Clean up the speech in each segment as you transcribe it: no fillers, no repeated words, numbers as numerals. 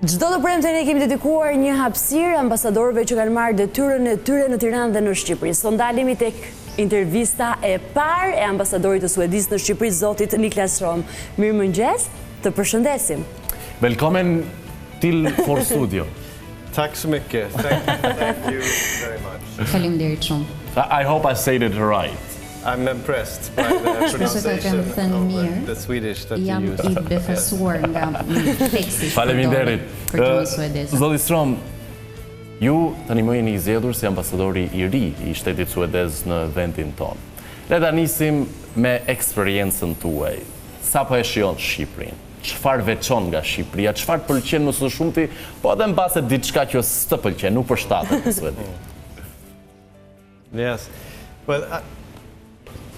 Çdo të premte ne kemi dedikuar një hapësirë ambasadorëve që kanë marrë detyrën e tyre në Tiranë dhe në Shqipëri. Sot ndalemi tek intervista e parë e ambasadorit të Suedisë në Shqipëri, zotit Niklas Strom. Mirëmëngjes, të përshëndesim. Välkommen till vår studio. Tack så mycket. Thank you very much. Faleminderit shumë. I hope I said it right. I'm impressed by the pronunciation of the Swedish that you use. Jam I befasuar nga teksti. Faleminderit. Për gjuhën suedeze. Zoti Strom, ju tani më jeni I zgjedhur si ambasadori I ri I shtetit suedez në vendin tonë. Le ta nisim me eksperiencën tuaj. Sa po e shijon Shqipërinë? Çfarë veçon nga Shqipëria? Çfarë pëlqen më së shumti, po edhe mbase diçka që s'të pëlqen, nuk përshtatet në Suedi? Yes. Well,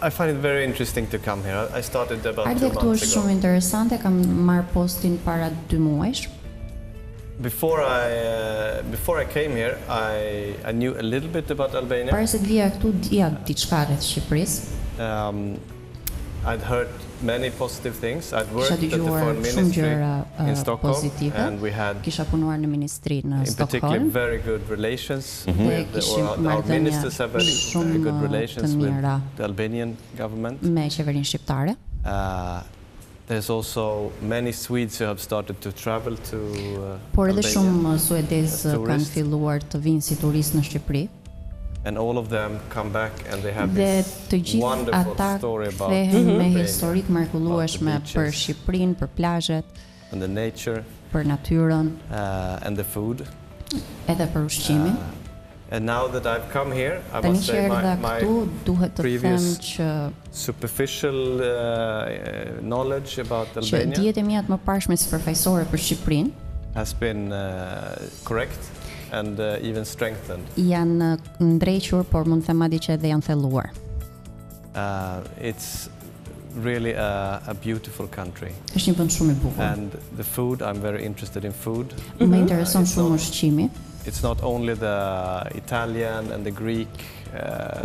I find it very interesting to come here. I started about 2 months ago. Arkitekturë shumë interesante, kam marrë postin para 2 muajsh. Before I came here, I knew a little bit about Albania. Para se të vija këtu, dija diçka rreth Shqipërisë. I'd heard many positive things. I'd worked at the foreign ministry in Stockholm, and we had, kisha punuar në ministri në in particular, Stockholm. very good relations. Our ministers have very good relations with the Albanian government. Me qeverinë shqiptare. There's also many Swedes who have started to travel to Por edhe Albania shumë suedez as tourists. kanë filluar të vinë si turistë në Shqipëri. And all of them come back and they have Dhe this të gjithë wonderful ata story about kthehen me Albania, historik mrekullueshme about the për beaches, Shqipërinë, për plazhet, and the nature, për natyrën, and the food. edhe për ushqimin. And now that I've come here, I Tani must që say erdha my këtu, duhet të them previous që superficial knowledge about që Albania dijet e mia të mëparshme sipërfaqësore për Shqipërinë has been correct and even strengthened. janë ndrequr, por mund të them madje që edhe janë thelluar. It's really a beautiful country. Është një vend shumë I bukur. And the food, I'm very interested in food. Më intereson shumë ushqimi. It's not only the Italian and the Greek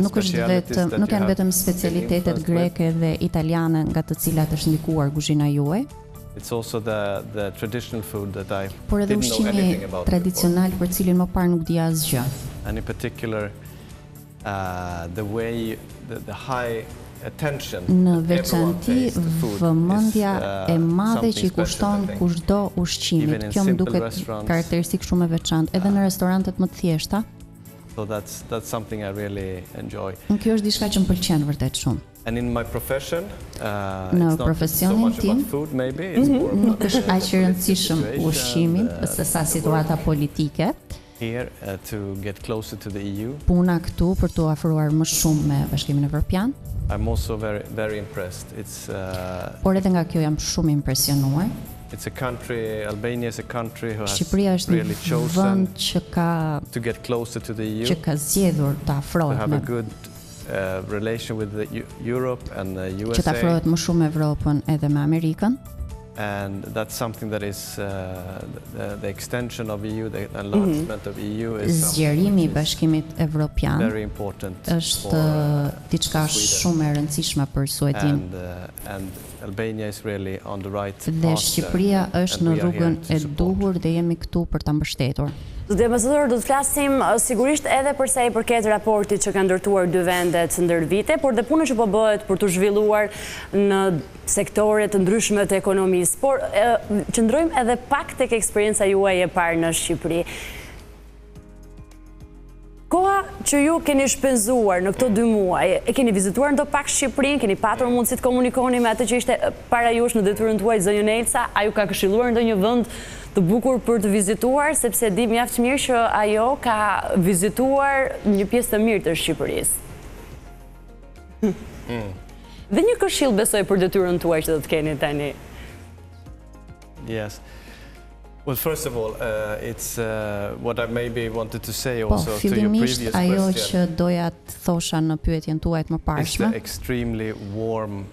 Nuk janë vetëm specialitetet greke dhe italiane nga të cilat është ndikuar kuzhina juaj, It's also the traditional food that I por edhe didn't know ushqimi anything about tradicional për cilin më parë nuk dija asgjë. before. And in particular, the way, the high attention Në that everyone veçanti pays to food vëmendja is, e madhe që I something special, kushton I think. kushdo Even ushqimit. in Kjo më simple duket restaurants. karakteristikë shumë e veçantë, edhe në restorantet më të thjeshta. So that's something I really enjoy. Kjo është diçka që më pëlqen vërtet shumë. And in my profession, Në it's not so profesionin much tim, about food, maybe. It's more Nuk about është aq I rëndësishëm ushqimi, se sa situata politike. here to get closer to the EU. Puna këtu për të afruar më shumë me Bashkimin Evropian, I'm also very impressed. por edhe nga kjo jam shumë impresionuar. It's a country, Albania is a country who has Shqipëria është really një chosen vend që ka to get closer to the EU, që ka zgjedhur të to afrohet have a me good relation with the Europe and the që të USA. afrohet më shumë me Evropën edhe me Amerikën. And that's something that is the extension of EU, the enlargement of EU is Zgjerimi I something Bashkimit Evropian very important është diçka shumë e rëndësishme për Suedin. and Albania is really on the right Dhe path Shqipëria there, është and në we are here rrugën to e support. duhur dhe jemi këtu për ta mbështetur. Zotë ambasador, do të flasim sigurisht edhe për sa I përket raportit që kanë ndërtuar dy vendet ndër vite, por dhe puna që po bëhet për të zhvilluar në sektore të ndryshme të ekonomisë. Por qëndrojmë edhe pak tek eksperjenca juaj e parë në Shqipëri. Koha që ju keni shpenzuar në këto 2 muaj, e keni vizituar ndo pak Shqipërinë, keni patur mundësi të komunikoni me atë që ishte para jush në detyrën tuaj, zonjën Elsa, a ju ka këshilluar ndonjë vend të bukur për të vizituar, sepse di mjaft mirë që ajo ka vizituar një pjesë të mirë të Shqipërisë. Dhe një këshill besoj për detyrën tuaj që do të keni tani. Yes. Well, first of all, it's what I maybe wanted to say Po, also to your fillimisht previous ajo që question. doja të thosha në pyetjen tuaj të It's mëparshme. the extremely warm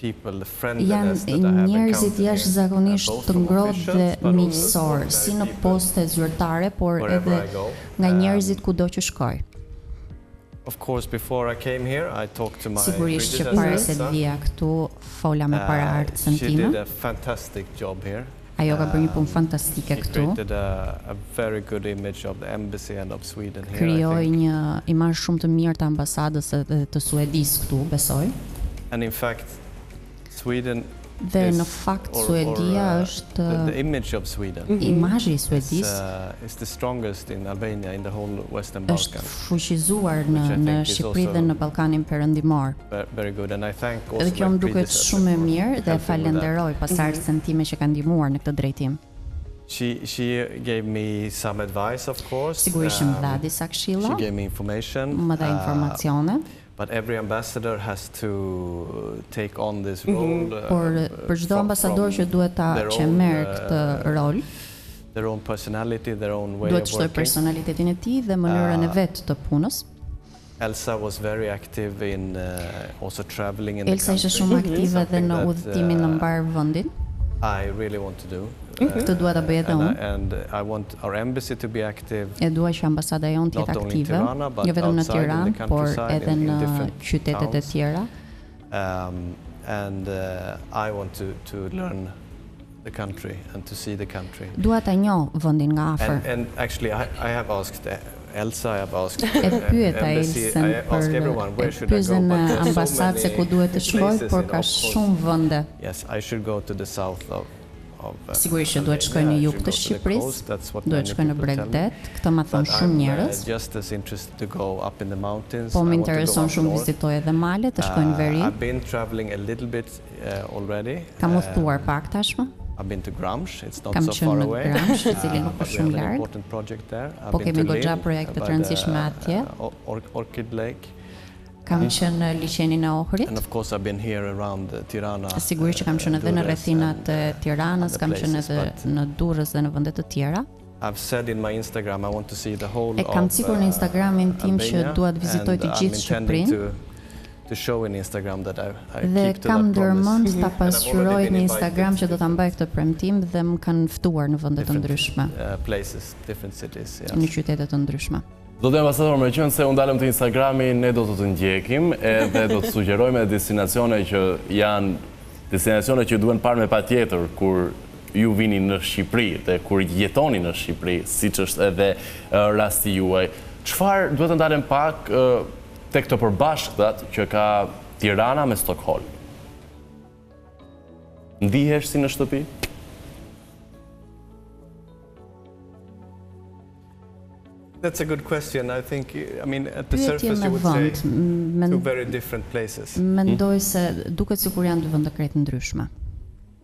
people, the friendliness that I Janë have njerëzit encountered jashtëzakonisht both të from ngrohtë officials, dhe but also miqësor, ordinary si në people, poste zyrtare, por wherever edhe I go. nga njerëzit kudo që shkoj. Of course, before I came here, I talked to my Sigurisht që predecessor, para se të Elsa. vija këtu, fola me paraardhësën She time. did a fantastic job here. Ajo ka bërë një punë fantastike këtu. Krijoi një imazh shumë të mirë të ambasadës dhe të Suedisë këtu, besoj. And in fact, Sweden dhe në fakt Suedia është imazhi i Suedisë është fuqizuar në Shqipëri dhe në Ballkanin Perëndimor. Dhe kjo më duket shumë e mirë dhe falenderoj pasardhësen time që kanë ndihmuar në këtë drejtim. She gave me some advice, of course. Sigurisht më dha disa këshilla. She gave me information. Më dha informacione. But every ambassador has to take on this role. Por për çdo ambasador që duhet që merr këtë rol, their own personality, their own way of working. Duhet të shtojë personalitetin e tij dhe mënyrën e vet të punës. Elsa was very active in also traveling in the country. Elsa ishte shumë aktive edhe në udhëtimin në mbar vendin. I really want to do. Këtë dua ta bëj edhe unë. And I want our embassy to be active. E dua që ambasada jonë të jetë aktive, jo vetëm në Tiranë, por edhe në qytetet e tjera. And I want to learn the country and to see the country. Dua ta njoh vendin nga afër. And actually I have asked Elsa, I have asked embassy, I asked everyone where should I go, but there's ambasadë se ku duhet të shkoj, por ka shumë vende. Yes, I should go to the south of Sigurisht që duhet shkoj në jug të Shqipërisë, duhet shkoj në Bregdet, këtë ma thonë shumë njerëz. Po më intereson shumë vizitoj edhe malet, të shkoj në veri. Kam udhëtuar pak tashmë. Kam qenë në Gramsh, i cili nuk është shumë larg. Po kemi goxha projekte të rëndësishme atje. Kam qenë në liçenin e Ohrit. Sigurisht që kam qenë edhe në rrethinat e Tiranës, kam qenë edhe në Durrës dhe në vende të tjera. E kam cikur në Instagramin tim që dua të vizitoj të gjithë Shqipërinë. Dhe kam ndërmend ta pasqyroj në Instagram që do ta mbaj këtë premtim dhe më kanë ftuar në vende të ndryshme. Në qytete të ndryshme. Zotë ambasador, me qenë se unë dalëm të Instagrami, ne do të ndjekim edhe do të sugjerojmë destinacione që janë destinacione që duhen parë me patjetër kur ju vini në Shqipëri dhe kur jetoni në Shqipëri, siç është edhe rasti juaj. Çfarë duhet të ndalem pak tek të përbashkëtat që ka Tirana me Stockholm? Ndihesh si në shtëpi? That's a good question. I mean, at the surface you would say two very different places. Mendoj se duket sikur janë dy vende krejt ndryshme.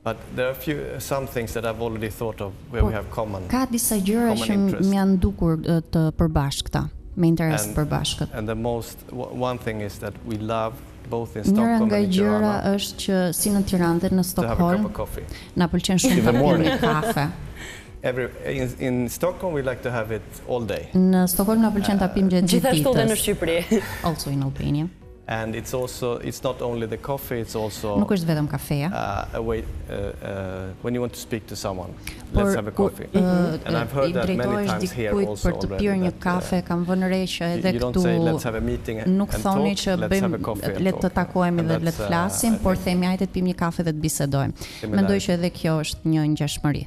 But there are some things that I've already thought of where we have common. Ka disa gjëra që më janë dukur të përbashkëta, me interes të përbashkët. And one thing is that we love both in Stockholm and in Tirana. Njëra nga gjëra është që si në Tiranë dhe në Stockholm na pëlqen shumë të pijmë kafe. In Stockholm we like to have it all day. Në Stockholm na pëlqen ta pijmë gjithë ditën. Gjithashtu edhe në Shqipëri. Also in Albania. And it's not only the coffee, it's also nuk është vetëm kafeja. When you want to speak to someone, let's have a coffee. And I've heard that many times here also already. Për të pirë një kafe, kam vënë re që edhe këtu nuk thoni që le të takohemi dhe le të flasim, por themi hajde të pijmë një kafe dhe të bisedojmë. Mendoj që edhe kjo është një ngjashmëri.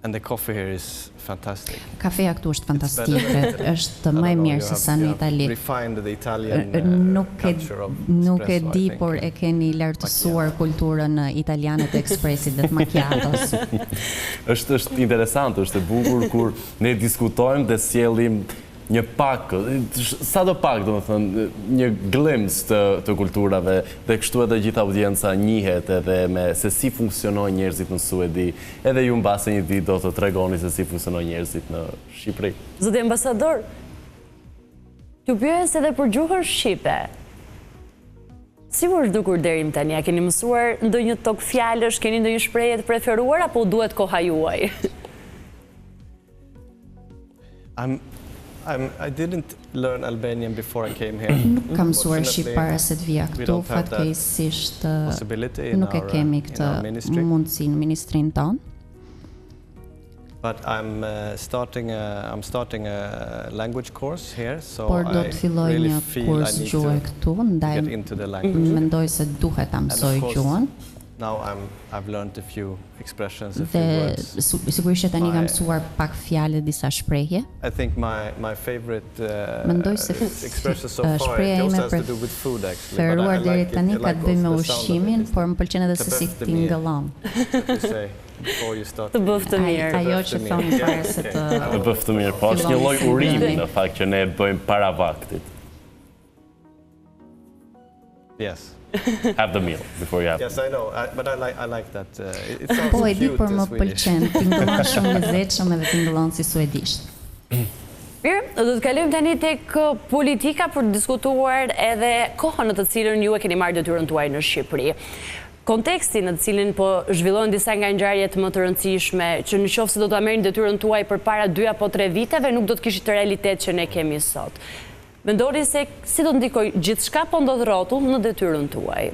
And the coffee here is fantastic. Kafeja këtu është fantastike, është më e mirë se sa në Itali. Nuk e di, por e keni lartësuar kulturën italiane të ekspresit dhe të macchiatos. Është interesant, është e bukur kur ne diskutojmë dhe sjellim një pak, sa do pak, do më thënë, një glimpse të kulturave dhe kështu edhe gjitha audienca njihet edhe me se si funksionojnë njerëzit në Suedi, edhe ju mbase një ditë do të tregoni se si funksionojnë njerëzit në Shqipëri. Zotë ambasador, t'ju pyes edhe për gjuhën shqipe. Si u është dukur deri më tani? A keni mësuar ndonjë tokë fjalësh, keni ndonjë shprehje të preferuar apo duhet koha juaj? I didn't learn Albanian before I came here. Nuk kam mësuar shqip para se të vija këtu, fatkeqësisht nuk e kemi këtë mundësi në ministrinë tonë. But I'm starting a language course here, so por do të filloj një kurs gjuhë këtu, ndaj mendoj se duhet ta mësoj gjuhën. Now I've learned a few expressions, a few words. Sigurisht që tani kam mësuar pak fjalë, disa shprehje. I think my favorite expression so far also has to do with food actually. Preferuar deri tani ka të bëjë me ushqimin, por më pëlqen edhe se si tingëllon. Të bëf të mirë. Ajo që thoni para se të bëf të mirë, po është një lloj urimi në fakt që ne bëjmë para vaktit. Yes. Have the meal before you have. Yes, I know, but I like that. It sounds po e di, cute. Por më pëlqen, tingëllon shumë lezetshëm edhe tingëllon si suedisht. Mirë, do të kalojmë tani tek politika për të diskutuar edhe kohën në të cilën ju e keni marrë detyrën tuaj në Shqipëri. Konteksti në të cilin po zhvillohen disa nga ngjarjet më të rëndësishme, që nëse do ta merrni detyrën tuaj përpara 2 apo 3 viteve, nuk do të kishit realitet që ne kemi sot. Mendoni se si do të ndikojë gjithçka po ndodh rrotull në detyrën tuaj?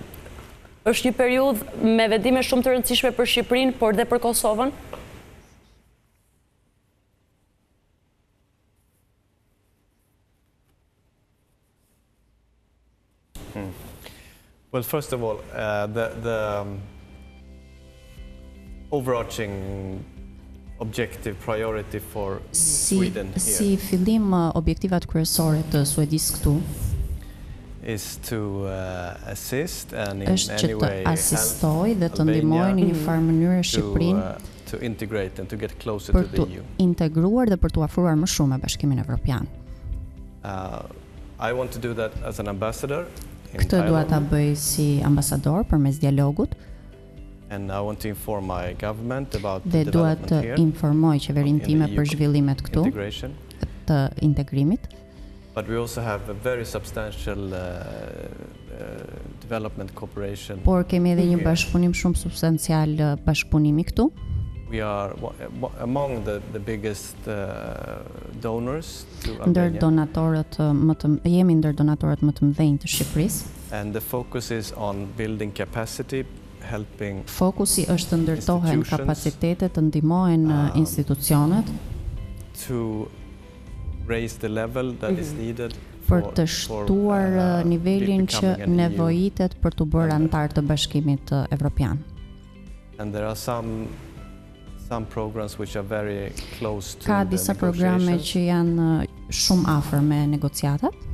Është një periudhë me vendime shumë të rëndësishme për Shqipërinë, por dhe për Kosovën? Well, first of all, the overarching objective priority for Sweden here. Si fillim objektivat kryesore të Suedisë këtu is to assist and in any way asistoj dhe të ndihmoj në një farë mënyrë Shqipërinë to integrate and to get closer to the EU. Për të integruar dhe për të afruar më shumë me Bashkimin Evropian. I want to do that as an ambassador. Këtë dua ta bëj si ambasador përmes dialogut. And I want to inform my government about the development here. Dhe dua të informoj qeverinë time për zhvillimet këtu të integrimit. But we also have a very substantial development cooperation. Por kemi edhe një bashkëpunim shumë substancial bashkëpunimi këtu. We are among the biggest donors to Albania. Jemi ndër donatorët më të mëdhenj të Shqipërisë. And the focus is on building capacity, helping. Fokusi është të ndërtohen kapacitetet, të ndihmohen institucionet to raise the level that is needed për të shtuar nivelin që nevojitet për të bërë antar të Bashkimit Evropian. And there are some programs which are very close to Ka disa programe që janë shumë afër me negociatat.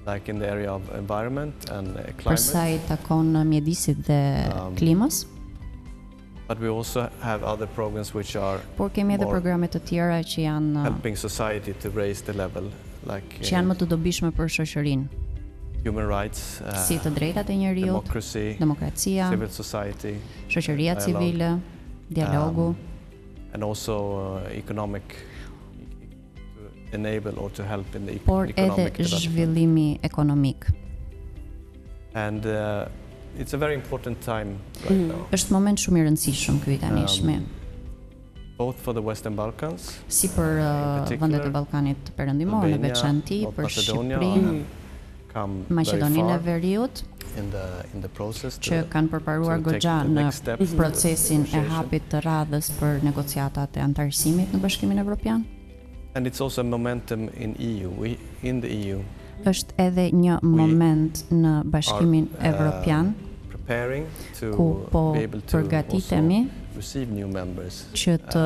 Like in the area of environment and climate. Për sa i takon mjedisit dhe klimës. But we also have other programs which are Por kemi edhe programe të tjera që janë helping society to raise the level, like që janë më të dobishme për shoqërinë. Human rights, si të drejtat e njerëzit, demokracia, civil society, shoqëria civile, dialogu, and also economic to enable or to help in the por economic edhe zhvillimi ekonomik. And it's a very important time right now. Është moment shumë i rëndësishëm ky i tanishmi. Both for the Western Balkans, si për vendet e Ballkanit Perëndimor në veçanti, për Shqipërinë, Maqedoninë e Veriut, in the process që kanë përparuar goxha në procesin e hapit të radhës për negociatat e antarësimit në Bashkimin Evropian. And it's also a momentum in the EU. Është edhe një moment në Bashkimin Evropian ku po përgatitemi që të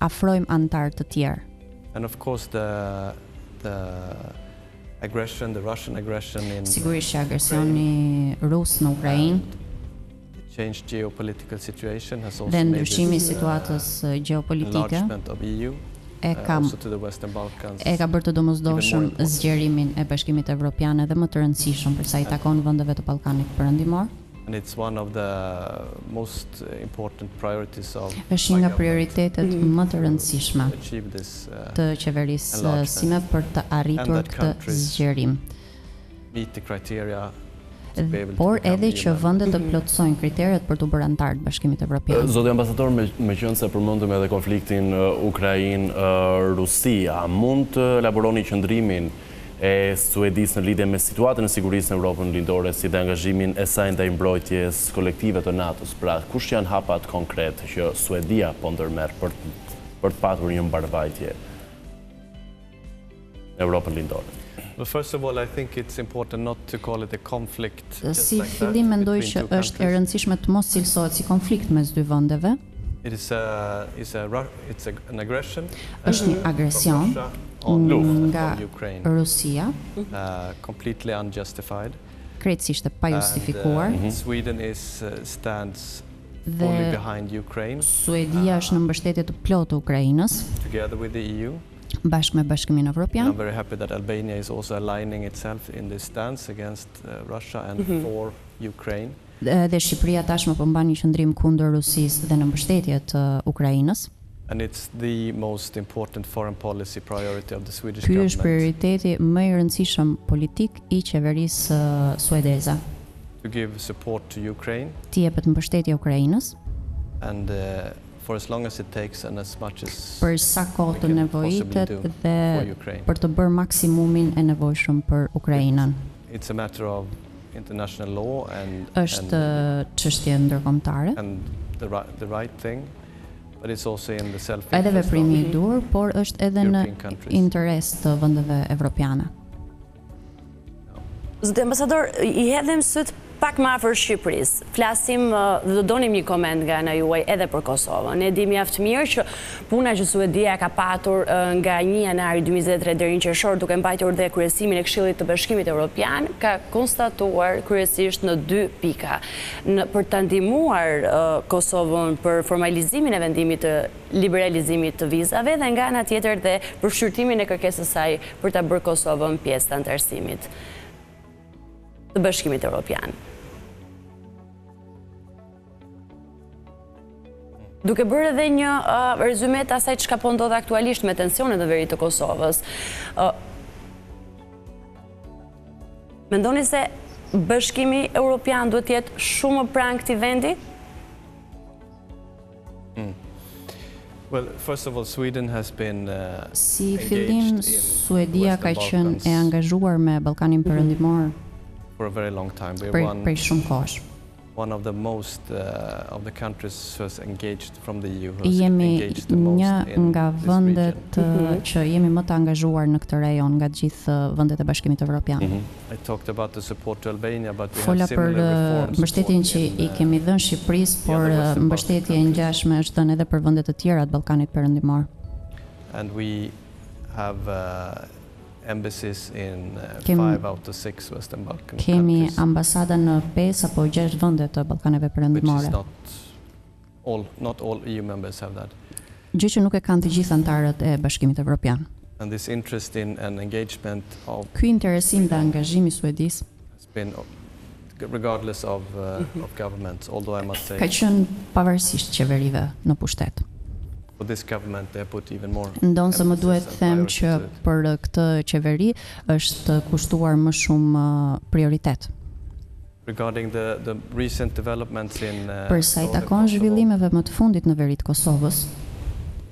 afrojmë antar të tjerë. And of course the aggression, the Russian aggression in Sigurisht që agresioni rus në Ukrainë, changed geopolitical situation has also dhe ndryshimi i situatës gjeopolitike e ka bërë të domosdoshëm zgjerimin e Bashkimit Evropian edhe më të rëndësishëm për sa i takon vendeve të Ballkanit Perëndimor. And it's one of the most important priorities of është një nga prioritetet më të rëndësishme të qeverisë sime për të arritur këtë zgjerim. Por edhe që vendet të plotësojnë kriteret për të bërë antar të Bashkimit Evropian. Zoti ambasador, meqense përmendëm edhe konfliktin Ukrainë-Rusi, a mund të elaboroni qëndrimin e Suedisë në lidhje me situatën e sigurisë në Evropën lindore, si dhe angazhimin e saj ndaj mbrojtjes kolektive të NATO-s? Pra, kush janë hapat konkret që Suedia po ndërmerr për të patur një mbarvajtje në Evropën lindore? First of all, I think it's important not to call it a conflict. Si fillim mendoj që është e rëndësishme të mos cilësohet si konflikt mes dy vendeve. It's an aggression. Është një agresion nga Rusia. Completely unjustified. Krejtësisht e pa justifikuar. Sweden stands fully behind Ukraine. Suedia është në mbështetje të plotë të Ukrainës. Together with the EU. Bashkë me Bashkimin Evropian. I'm very happy that Albania is also aligning itself in this stance against Russia and for Ukraine. Dhe Shqipëria tashmë po mban një qendrim kundër Rusisë dhe në mbështetje të Ukrainës. And it's the most important foreign policy priority of the Swedish Ky government. është prioriteti më i rëndësishëm politik i qeverisë suedeze. To give support to Ukraine. Të jepet mbështetje Ukrainës. And for as long as it takes and as much as për sa kohë të nevojitet dhe për të bërë maksimumin e nevojshëm për Ukrainën. It's a matter of international law and është çështje ndërkombëtare. And the right thing, but it's also in the self-interest. Edhe veprimi i dur, por është edhe në interes të vendeve evropiane. Zoti ambasador, I hedhim syt pak më afër Shqipërisë. Flasim dhe do donim një koment nga ana juaj edhe për Kosovën. Ne dim mjaft mirë që puna që Suedia ka patur nga 1 janari 2023 deri në qershor duke mbajtur dhe kryesimin e Këshillit të Bashkimit Evropian ka konstatuar kryesisht në 2 pika. Për ta ndihmuar Kosovën për formalizimin e vendimit të liberalizimit të vizave dhe nga ana tjetër dhe për shqyrtimin e kërkesës saj për ta bërë Kosovën pjesë të anëtarësimit të Bashkimit Evropian. Duke bërë edhe një rezume të asaj çka po ndodh aktualisht me tensionet në veri të Kosovës. Mendoni se Bashkimi Evropian duhet të jetë shumë më pranë këtij vendi? Well, first of all, Sweden has been si fillim Suedia ka qenë e angazhuar me Ballkanin Perëndimor for a very long time. Për shumë kohë. One of the most of the countries who has engaged from the EU. Jemi një nga vendet që jemi më të angazhuar në këtë rajon nga të gjithë vendet e Bashkimit Evropian. I talked about the support to Albania, but we Fola have për similar reforms. mbështetjen që I kemi dhënë Shqipërisë, por mbështetje e ngjashme është dhënë edhe për vendet të tjera të Ballkanit Perëndimor. And we have embassies in 5 out of 6 Western Balkan Kemi countries. ambasada në 5 apo 6 vende të Ballkaneve Perëndimore. Not all EU members have that. Gjë që nuk e kanë të gjithë anëtarët e Bashkimit Evropian. And this interest in and engagement of Ky interesim dhe angazhimi I Suedisë has been regardless of governments, although I must say ka qenë pavarësisht qeverive në pushtet. for this government they put even more. Ndonse më duhet të them që për këtë qeveri është kushtuar më shumë prioritet. Regarding the recent developments in Për sa I takon zhvillimeve më të fundit në veri të Kosovës,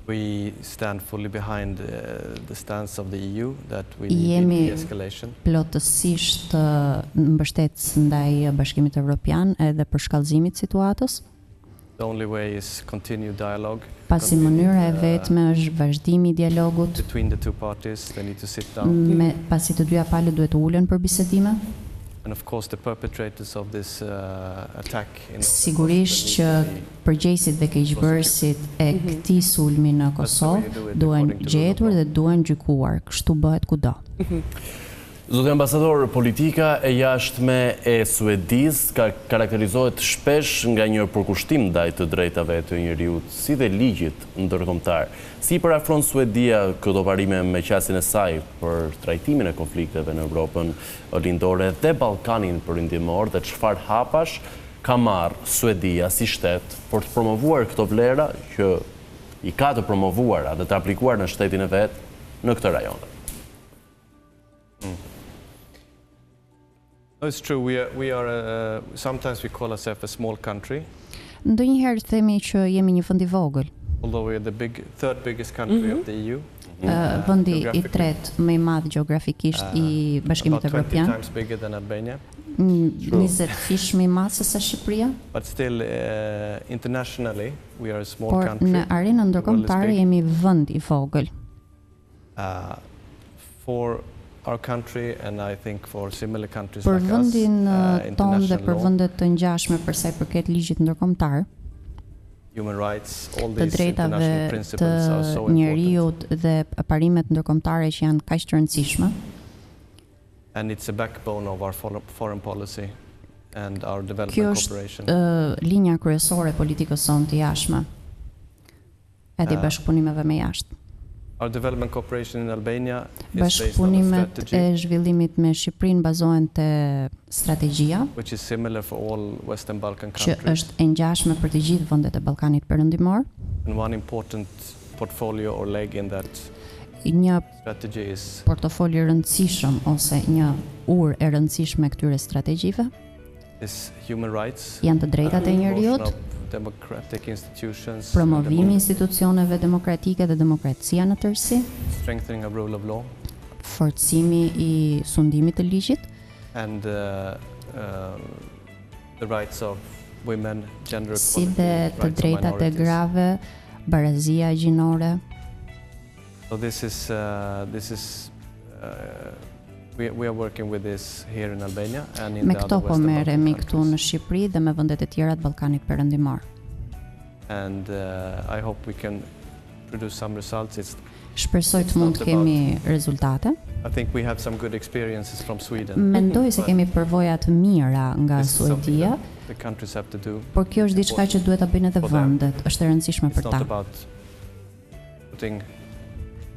we stand fully behind the stance of the EU that we need de-escalation. Plotësisht mbështetës ndaj Bashkimit Evropian edhe për shkallëzimin e situatës. The only way is continue dialogue. Pasi mënyra e vetme është vazhdimi I dialogut between the two parties. They need to sit down. Pasi të dyja palët duhet të ulen për bisedime. And of course the perpetrators of this attack Sigurisht që përgjegjësit dhe keqbërësit e këtij sulmi në Kosovë duhen gjetur dhe duhen gjykuar. Kështu bëhet kudo. Zoti ambasador, politika e jashtme e Suedisë karakterizohet shpesh nga një përkushtim ndaj të drejtave të njeriut, si dhe ligjit ndërkombëtar. Si parafron Suedia këto parime me qasjen e saj për trajtimin e konflikteve në Evropën lindore dhe Ballkanin Perëndimor dhe çfarë hapash ka marrë Suedia si shtet për të promovuar këto vlera që I ka të promovuara dhe të aplikuar në shtetin e vet në këtë rajon? It's true. We are sometimes we call ourselves a small country. Ndonjëherë themi që jemi një vend I vogël. Although we are the third biggest country of the EU. Vendi I tretë më I madh gjeografikisht I Bashkimit Evropian. 20 times bigger than Albania. 20 fish më I madh se sa Shqipëria. But still internationally we are a small Por country. Në arenën ndërkombëtare jemi vend I vogël. For our country and I think for similar countries Për like us, vendin tonë dhe international për law, vendet të ngjashme për sa i përket ligjit ndërkombëtar, human rights, all të these drejtave international të principles are so important. njeriut dhe parimet ndërkombëtare që janë kaq të rëndësishme. And it's a backbone of our foreign policy and our Kjo development është cooperation. linja kryesore e politikës sonë të jashtme, edhe i bashkëpunimeve me jashtë. Our development cooperation in Albania is based on a Bashkëpunimet strategy e zhvillimit me Shqipërinë bazohen te strategjia which is similar for all Western Balkan që countries. është e ngjashme për të gjithë vendet e Ballkanit Perëndimor. And one important portfolio or leg in that Një strategy is portofolio rëndësishëm ose një urë e rëndësishme këtyre strategjive human rights, janë të drejtat e njeriut, promotion of democratic institutions, promovimi i institucioneve demokratike dhe demokracia në tërësi, strengthening of rule of law, forcimi i sundimit të ligjit, and the rights of women, gender si equality, dhe të rights of drejtat e minorities. grave, barazia gjinore. So this is we are working with this here in Albania and in Me the këto other po Western merremi Balkan këtu në countries. Shqipëri dhe me vendet e tjera të Ballkanit Perëndimor. And I hope we can produce some results. Shpresoj të mund të kemi rezultate. I think we have some good experiences from Sweden. Mendoj se kemi përvoja të mira nga This is something Suedia, that the countries have to do. por kjo është diçka që duhet ta bëjnë edhe For them. vendet, është e rëndësishme It's për not ta. about putting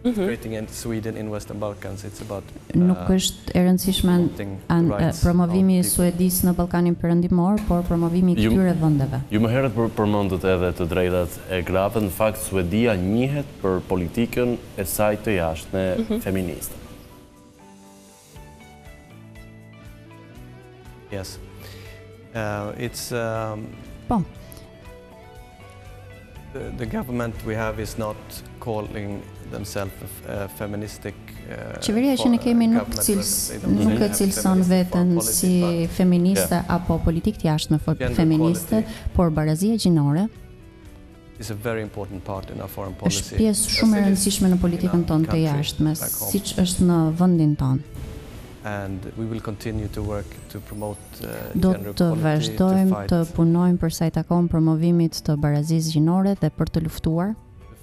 creating in Sweden in Western Balkans. It's about Nuk është e rëndësishme promoting the rights promovimi i of people. Suedisë në Ballkanin Perëndimor, por promovimi i këtyre vendeve. Ju më herët përmendët edhe të drejtat e grave, në fakt Suedia njihet për politikën e saj të jashtme feministe. Yes. It's Po, the government we have is not calling themselves feministic. qeveria që ne kemi nuk e cilëson veten si feministe apo politikë të jashtme feministe, por barazia gjinore is a very important part in our foreign është policy. pjesë shumë e rëndësishme në politikën tonë të jashtme, siç është në vendin tonë. And we will continue to work to promote Do gender të equality, vazhdojmë to të punojmë për sa i takon promovimit të barazisë gjinore dhe për të luftuar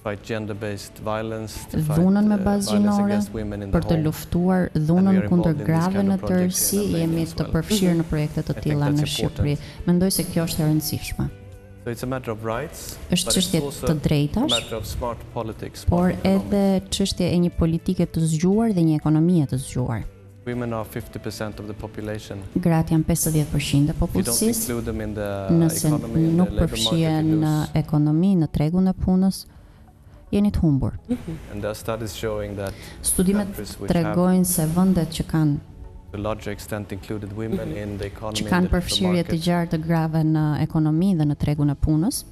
fight gender-based violence, to fight dhunën me bazë violence gjinore, against women in the për të home. luftuar And dhunën we are kundër involved in these grave kind në of projects tërësi, in Albania jemi as të well. përfshirë në projekte të I think tilla në that's Shqipëri. important. Mendoj se kjo është e rëndësishme. So it's a matter of rights, Është but it's çështje also të a drejtash, matter of smart politics, por smart economics. edhe çështje e një politike të zgjuar dhe një ekonomie të zgjuar. Women are 50% of the population. Gratë janë 50% e If you don't popullsisë. include them in the Nëse economy, in nuk the labor përfshihen market, you në lose. ekonomi, në tregun e punës, jeni të humbur. And there are studies showing that Studimet countries which have tregojnë se vendet që kanë to a larger extent included women in the që economy, in kanë the labor përfshirje të market, gjarë të grave në ekonomi dhe në tregun e punës,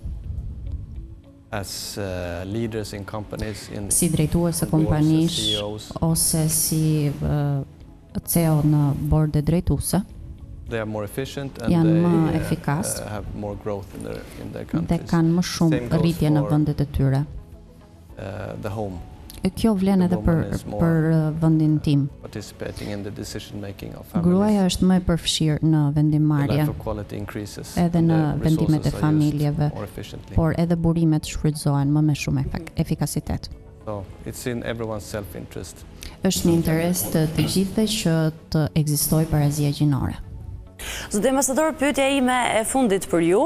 as leaders in companies, in si drejtues e boards, as kompanish CEOs, ose si CEO në borde drejtuese, they are more efficient and janë they më efikas have more growth in their dhe countries. kanë më shumë Same goes rritje në for, vendet e tyre. The home, E kjo vlen The edhe woman is more për vendin tim. participating in the decision making of families. Gruaja është më e përfshirë në The vendimmarrje, life of quality increases edhe and në the vendimet e resources are used familjeve, more efficiently. por edhe burimet shfrytëzohen më me shumë efikasitet. So it's in everyone's self-interest. Është në interes të gjithëve që të ekzistojë barazia gjinore. Zotë Ambasador, pyetja ime e fundit për ju,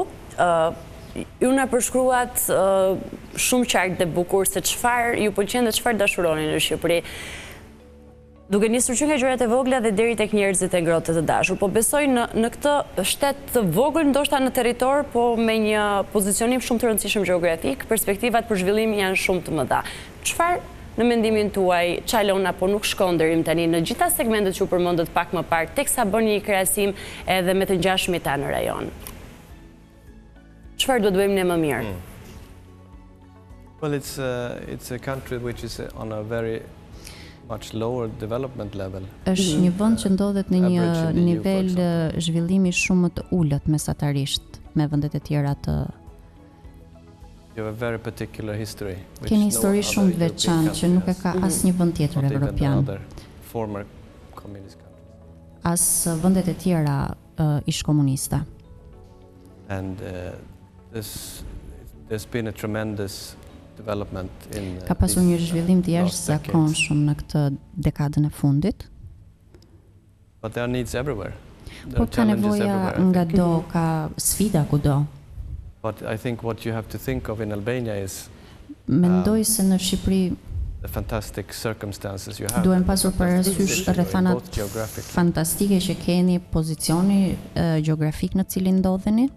ju na përshkruat shumë qartë dhe bukur se çfarë ju pëlqen dhe çfarë dashuroni në Shqipëri. Duke nisur që nga gjërat e vogla dhe deri tek njerëzit e ngrohtë të dashur, po besoj në këtë shtet të vogël, ndoshta në territor, po me një pozicionim shumë të rëndësishëm gjeografik, perspektivat për zhvillim janë shumë të mëdha. Çfarë në mendimin tuaj çalon apo nuk shkon deri tani në gjitha segmentet që u përmendët pak më parë, teksa bën një krahasim edhe me të ngjashmit ta në rajon? Çfarë do të bëjmë ne më mirë? Well, it's a country which is on a very much lower development level. Është një vend që ndodhet në një Average in the EU, for nivel example. zhvillimi shumë më të ulët mesatarisht me vendet e tjera të. You have a very particular history. which Keni no histori other shumë të European veçantë që country nuk e has. ka asnjë vend tjetër Not even evropian. other former as vendet e tjera ish komuniste. And there's been a tremendous development in Ka pasur një zhvillim të jashtëzakonshëm në këtë dekadën e fundit. But there are needs everywhere. Por ka nevoja nga do, ka sfida kudo. But I think what you have to think of in Albania is mendoj se në Shqipëri the fantastic circumstances you have. Duhen pasur parasysh rrethanat fantastike që keni, pozicioni gjeografik në cilin ndodheni.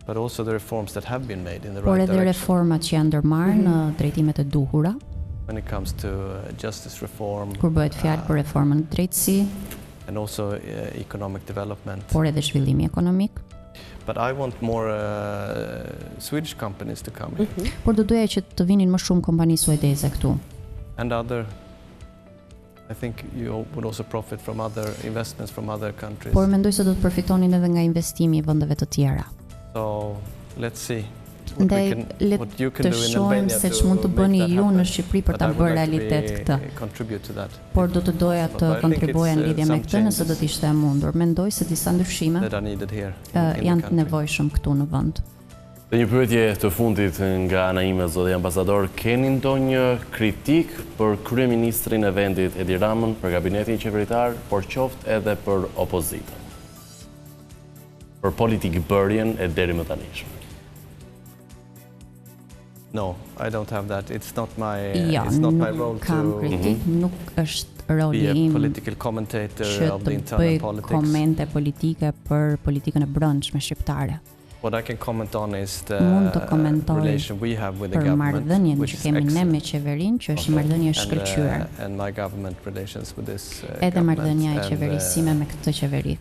But also the reforms that have been made in the por right edhe direction. reformat që janë ndërmarrë në drejtimet e duhura. When it comes to justice reform. Kur bëhet fjalë për reformën në drejtësi. And also economic development. Por edhe zhvillimi ekonomik. But I want more Swedish companies to come in. Por do doja që të vinin më shumë kompani suedeze këtu. And I think you would also profit from other investments from other countries. Por mendoj se do të përfitonin edhe nga investimi i vendeve të tjera. So let's see. Ndaj le të shohim se ç'mund të bëni ju në Shqipëri për ta bërë realitet këtë. Por do të doja të kontribuoja në lidhje me këtë nëse do të ishte e mundur. Mendoj se disa ndryshime janë të nevojshëm këtu në vend. Dhe një pyetje të fundit nga ana ime, zoti ambasador, keni ndonjë kritik për kryeministrin e vendit Edi Ramën, për kabinetin qeveritar, por qoftë edhe për opozitën? Për politikë bërjen e deri më tanishme. No, I don't have that. It's not my role to nuk është roli im që të bëj komente politike për politikën e brendshme shqiptare. What I can comment on is the relation we have with the government, which is excellent, që është marrëdhënie shkëlqyer. And my government relations with this edhe marrëdhënia e qeverisime me këtë qeveri.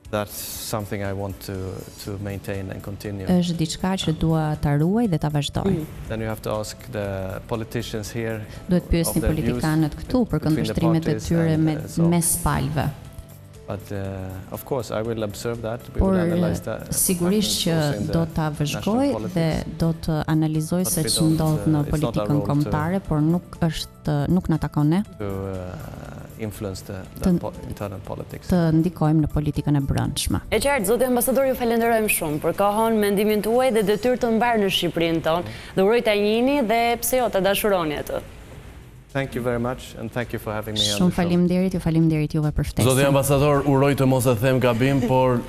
That's something I want to maintain and continue. Është diçka që dua ta ruaj dhe ta vazhdoj. Then you have to ask the politicians here. Duhet pyesni politikanët këtu për kundërshtrimet e tyre mes palëve. But of course I will observe that. We will analyze that. Sigurisht që do ta vëzhgoj dhe do të analizoj se ç'ndodh në politikën kombëtare, por nuk na takon ne. Influence the internal politics. Të ndikojmë në politikën e brendshme. E qartë, zoti ambasador, ju falenderojmë shumë për kohën, mendimin tuaj dhe detyrë të mbarë në Shqipërinë tonë. Dhe uroj ta njihni dhe pse jo ta dashuroni atë. Thank you very much and thank you for having me on the show. Shumë faleminderit juve për ftesën. Zoti ambasador, uroj të mos e them gabim, por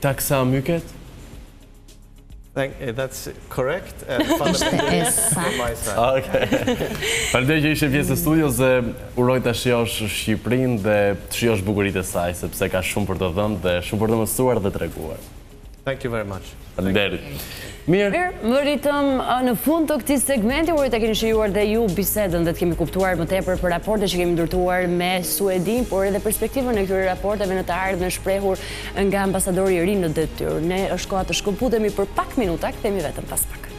taksa myket? That's correct and fundamental from my side. Okay. Faleminderit që ishe pjesë e studios dhe uroj ta shijosh Shqipërinë dhe të shijosh bukuritë e saj, sepse ka shumë për të dhënë dhe shumë për të mësuar dhe treguar. Thank you very much. Faleminderit. Mirë, më rritëm në fund të këtij segmenti, uroj ta keni shijuar dhe ju bisedën dhe të kemi kuptuar më tepër për raportet që kemi ndërtuar me Suedinë, por edhe perspektivën e këtyre raporteve në të ardhmen shprehur nga ambasadori i ri në detyrë. Ne është koha të shkëputemi për pak minuta, kthehemi vetëm pas pak.